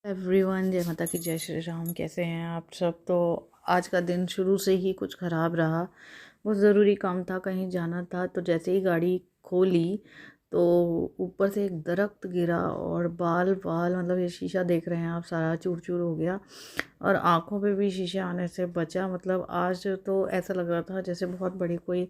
Everyone, जय माता की, जय श्री राम। कैसे हैं आप सब? तो आज का दिन शुरू से ही कुछ ख़राब रहा। बहुत ज़रूरी काम था, कहीं जाना था। तो जैसे ही गाड़ी खोली तो ऊपर से एक दरख्त गिरा और बाल बाल मतलब ये शीशा देख रहे हैं आप, सारा चूर चूर हो गया और आँखों पे भी शीशे आने से बचा। मतलब आज तो ऐसा लग रहा था जैसे बहुत बड़ी कोई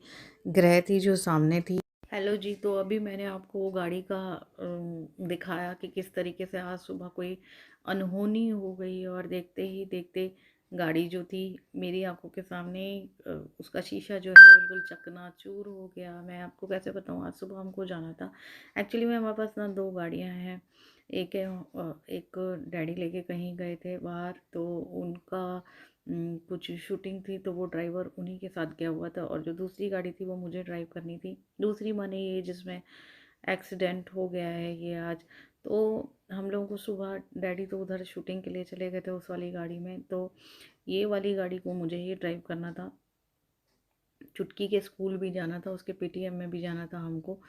ग्रह थी जो सामने थी। हेलो जी। तो अभी मैंने आपको वो गाड़ी का दिखाया कि किस तरीके से आज सुबह कोई अनहोनी हो गई और देखते ही देखते गाड़ी जो थी मेरी आंखों के सामने ही, उसका शीशा जो है बिल्कुल चकनाचूर हो गया। मैं आपको कैसे बताऊँ, आज सुबह हमको जाना था। एक्चुअली में हमारे पास ना दो गाड़ियां हैं। एक डैडी लेके कहीं गए थे बाहर, तो उनका कुछ शूटिंग थी तो वो ड्राइवर उन्हीं के साथ गया हुआ था, और जो दूसरी गाड़ी थी वो मुझे ड्राइव करनी थी। दूसरी माने ये जिसमें एक्सीडेंट हो गया है ये आज। तो हम लोगों को सुबह डैडी तो उधर शूटिंग के लिए चले गए थे उस वाली गाड़ी में, तो ये वाली गाड़ी को मुझे ही ड्राइव करना था। चुटकी के स्कूल भी जाना था, उसके पीटीएम में भी जाना था हमको,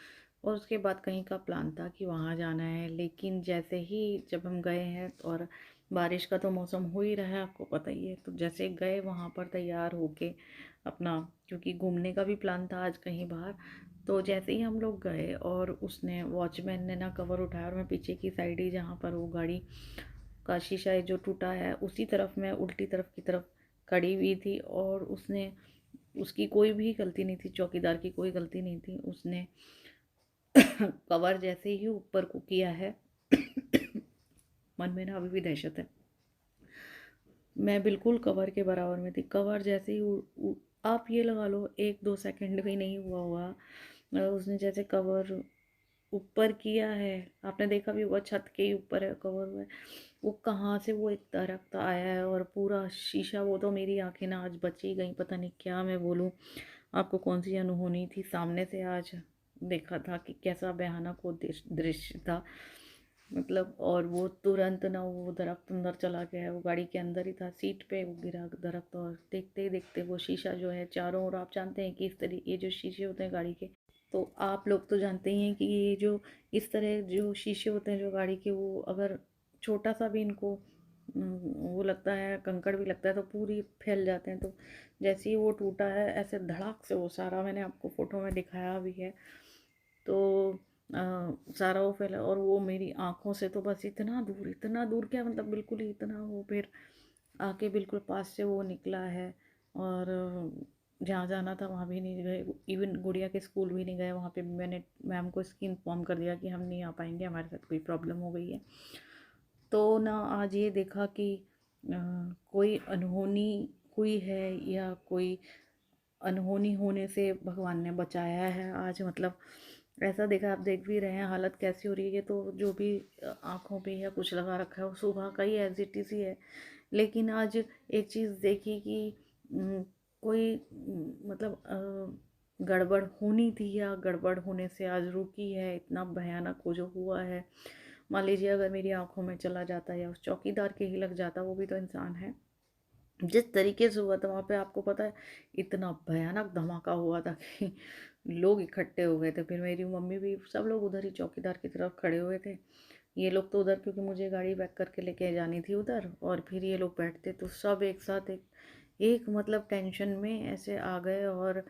और उसके बाद कहीं का प्लान था कि वहाँ जाना है। लेकिन जैसे ही जब हम गए हैं, और बारिश का तो मौसम हो ही रहा है आपको पता ही है, तो जैसे गए वहाँ पर तैयार होके अपना, क्योंकि घूमने का भी प्लान था आज कहीं बाहर। तो जैसे ही हम लोग गए और उसने वॉचमैन ने ना कवर उठाया, और मैं पीछे की साइड ही जहाँ पर वो गाड़ी का शीशा है जो टूटा है उसी तरफ मैं उल्टी तरफ की तरफ खड़ी हुई थी, और उसने, उसकी कोई भी गलती नहीं थी, चौकीदार की कोई गलती नहीं थी। उसने कवर जैसे ही ऊपर को किया है मन में ना अभी भी दहशत है। मैं बिल्कुल कवर के बराबर में थी। कवर जैसे ही आप ये लगा लो 1-2 सेकंड भी नहीं हुआ हुआ, मतलब उसने जैसे कवर ऊपर किया है, आपने देखा भी होगा छत के ही ऊपर है कवर हुआ है, वो कहाँ से वो एक दरख्त आया है और पूरा शीशा। वो तो मेरी आंखें ना आज बच ही गई, पता नहीं क्या मैं बोलूँ आपको, कौन सी अनहोनी थी सामने से आज देखा था कि कैसा भयानक वो दृश्य था। मतलब और वो तुरंत ना वो दरख्त अंदर चला गया है, वो गाड़ी के अंदर ही था, सीट पे वो गिरा दरख्त, और देखते ही देखते वो शीशा जो है चारों ओर, आप जानते हैं कि इस तरह ये जो शीशे होते हैं गाड़ी के, तो आप लोग तो जानते ही हैं कि ये जो इस तरह जो शीशे होते हैं जो गाड़ी के, वो अगर छोटा सा भी इनको वो लगता है, कंकड़ भी लगता है तो पूरी फैल जाते हैं। तो जैसे ही वो टूटा है ऐसे धड़ाक से वो सारा, मैंने आपको फ़ोटो में दिखाया भी है, तो सारा वो फैला, और वो मेरी आँखों से तो बस इतना दूर क्या, मतलब बिल्कुल ही इतना, वो फिर आके बिल्कुल पास से वो निकला है। और जहाँ जाना था वहाँ भी नहीं गए, इवन गुड़िया के स्कूल भी नहीं गए। वहाँ पे मैंने मैम को इसकी इन्फॉर्म कर दिया कि हम नहीं आ पाएंगे, हमारे साथ कोई प्रॉब्लम हो गई है। तो ना आज ये देखा कि कोई अनहोनी हुई है, या कोई अनहोनी होने से भगवान ने बचाया है आज। मतलब ऐसा देखा, आप देख भी रहे हैं हालत कैसी हो रही है। तो जो भी आँखों पे या कुछ लगा रखा है वो सुबह का ही एज इट इज़ ही है। लेकिन आज एक चीज़ देखी कि कोई मतलब गड़बड़ होनी थी, या गड़बड़ होने से आज रुकी है। इतना भयानक वो जो हुआ है, मान लीजिए अगर मेरी आंखों में चला जाता या उस चौकीदार के ही लग जाता, वो भी तो इंसान है। जिस तरीके से हुआ था वहाँ पे, आपको पता है इतना भयानक धमाका हुआ था कि लोग इकट्ठे हो गए थे। फिर मेरी मम्मी भी, सब लोग उधर ही चौकीदार की तरफ खड़े हुए थे। ये लोग तो उधर, क्योंकि मुझे गाड़ी बैक करके लेके जानी थी उधर, और फिर ये लोग बैठते, तो सब एक साथ एक मतलब टेंशन में ऐसे आ गए। और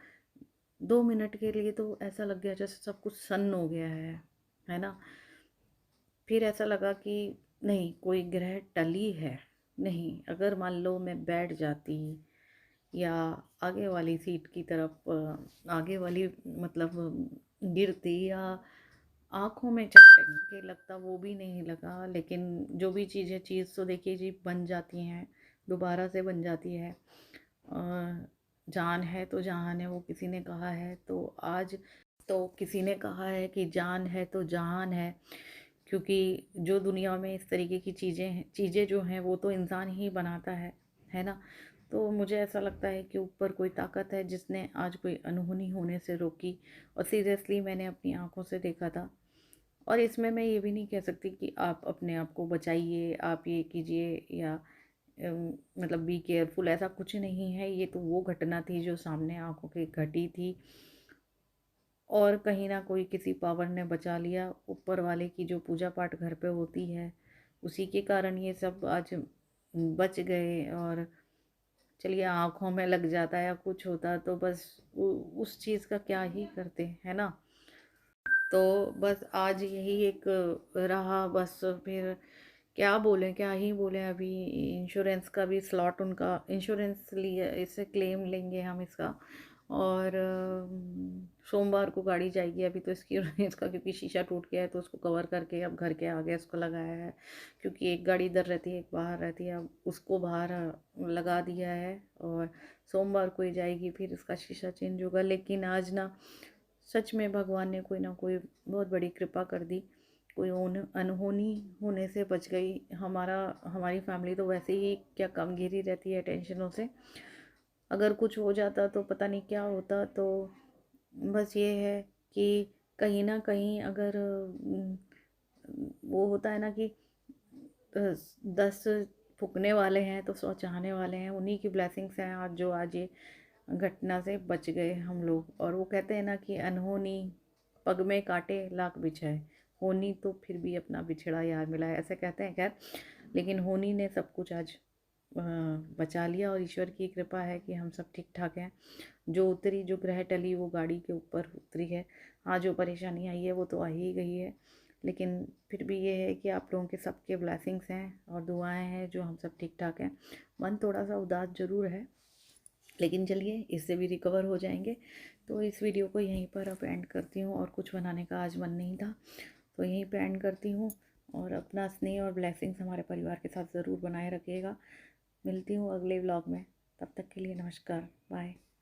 2 मिनट के लिए तो ऐसा लग गया जैसे सब कुछ सन्न हो गया है ना। फिर ऐसा लगा कि नहीं, कोई ग्रह टली है। नहीं, अगर मान लो मैं बैठ जाती, या आगे वाली सीट की तरफ आगे वाली मतलब गिरती, या आँखों में चटके लगता, वो भी नहीं लगा। लेकिन जो भी चीज़ है, चीज़ तो देखिए जी बन जाती हैं, दोबारा से बन जाती है। जान है तो जहान है, वो किसी ने कहा है। तो आज तो किसी ने कहा है कि जान है तो जहान है, क्योंकि जो दुनिया में इस तरीके की चीज़ें जो हैं वो तो इंसान ही बनाता है ना। तो मुझे ऐसा लगता है कि ऊपर कोई ताकत है जिसने आज कोई अनहोनी होने से रोकी, और सीरियसली मैंने अपनी आंखों से देखा था। और इसमें मैं ये भी नहीं कह सकती कि आप अपने आप को बचाइए, आप ये कीजिए, या मतलब बी केयरफुल, ऐसा कुछ नहीं है। ये तो वो घटना थी जो सामने आंखों के घटी थी, और कहीं ना कोई किसी पावर ने बचा लिया। ऊपर वाले की जो पूजा पाठ घर पे होती है, उसी के कारण ये सब आज बच गए। और चलिए आँखों में लग जाता या कुछ होता तो बस उस चीज़ का क्या ही करते, है ना। तो बस आज यही एक रहा, बस फिर क्या बोलें, क्या ही बोलें। अभी इंश्योरेंस का भी स्लॉट, उनका इंश्योरेंस लिया, इससे क्लेम लेंगे हम इसका। और सोमवार को गाड़ी जाएगी। अभी तो इसकी इसका क्योंकि शीशा टूट गया है तो उसको कवर करके अब घर के आगे उसको लगाया है, क्योंकि एक गाड़ी इधर रहती है एक बाहर रहती है, अब उसको बाहर लगा दिया है। और सोमवार को ही जाएगी, फिर इसका शीशा चेंज होगा। लेकिन आज ना सच में भगवान ने कोई ना कोई बहुत बड़ी कृपा कर दी, कोई अनहोनी होने से बच गई। हमारी फैमिली तो वैसे ही क्या कम घिरी रहती है टेंशनों से, अगर कुछ हो जाता तो पता नहीं क्या होता। तो बस ये है कि कहीं ना कहीं अगर वो होता है ना कि 10 फूकने वाले हैं तो 100 चाहने वाले हैं, उन्हीं की ब्लेसिंग्स हैं आज जो आज ये घटना से बच गए हम लोग। और वो कहते हैं ना कि अनहोनी पग में काटे लाख बिछाए, होनी तो फिर भी अपना बिछड़ा यार मिला है, ऐसे कहते हैं। खैर, लेकिन होनी ने सब कुछ आज बचा लिया और ईश्वर की कृपा है कि हम सब ठीक ठाक हैं। जो ग्रह टली वो गाड़ी के ऊपर उतरी है। हाँ, जो परेशानी आई है वो तो आ ही गई है, लेकिन फिर भी ये है कि आप लोगों के सबके ब्लेसिंग्स हैं और दुआएं हैं जो हम सब ठीक ठाक हैं। मन थोड़ा सा उदास ज़रूर है, लेकिन चलिए इससे भी रिकवर हो जाएंगे। तो इस वीडियो को यहीं पर अब एंड करती हूँ, और कुछ बनाने का आज मन नहीं था तो यहीं पे एंड करती हूँ। और अपना स्नेह और ब्लेसिंग्स हमारे परिवार के साथ ज़रूर बनाए रखिएगा। मिलती हूँ अगले व्लॉग में, तब तक के लिए नमस्कार, बाय।